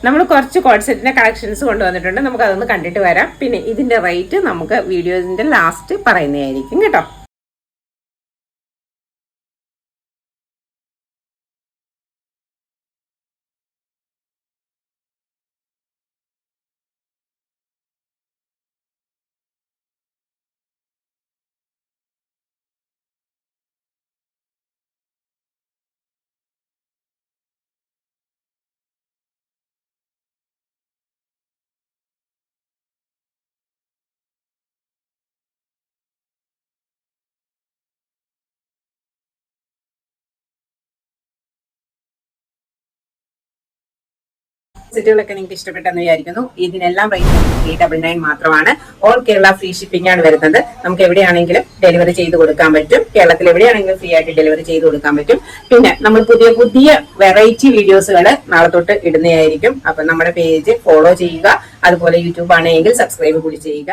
നമ്മൾ കുറച്ച് കോഡ് സെറ്റിന്റെ കളക്ഷൻസ് കൊണ്ടുവന്നിട്ടുണ്ട്. നമുക്ക് അതൊന്ന് കണ്ടിട്ട് വരാം. പിന്നെ ഇതിന്റെ റേറ്റ് നമുക്ക് വീഡിയോസിന്റെ ലാസ്റ്റ് പറയുന്നതായിരിക്കും കേട്ടോ. സെറ്റുകളൊക്കെ നിങ്ങൾക്ക് ഇഷ്ടപ്പെട്ടെന്ന് വിചാരിക്കുന്നു. ഇതിനെല്ലാം റേറ്റ് 399 മാത്രമാണ്. ഓൾ കേരള ഫ്രീ ഷിപ്പിംഗ് ആണ് വരുന്നത്. നമുക്ക് എവിടെയാണെങ്കിലും ഡെലിവറി ചെയ്ത് കൊടുക്കാൻ പറ്റും. കേരളത്തിൽ എവിടെയാണെങ്കിലും ഫ്രീ ആയിട്ട് ഡെലിവറി ചെയ്ത് കൊടുക്കാൻ പറ്റും. പിന്നെ നമ്മൾ പുതിയ പുതിയ വെറൈറ്റി വീഡിയോസുകൾ നാളെ തൊട്ട് ഇടുന്നതായിരിക്കും. അപ്പൊ നമ്മുടെ പേജ് ഫോളോ ചെയ്യുക. അതുപോലെ യൂട്യൂബ് ആണെങ്കിൽ സബ്സ്ക്രൈബ് കൂടി ചെയ്യുക.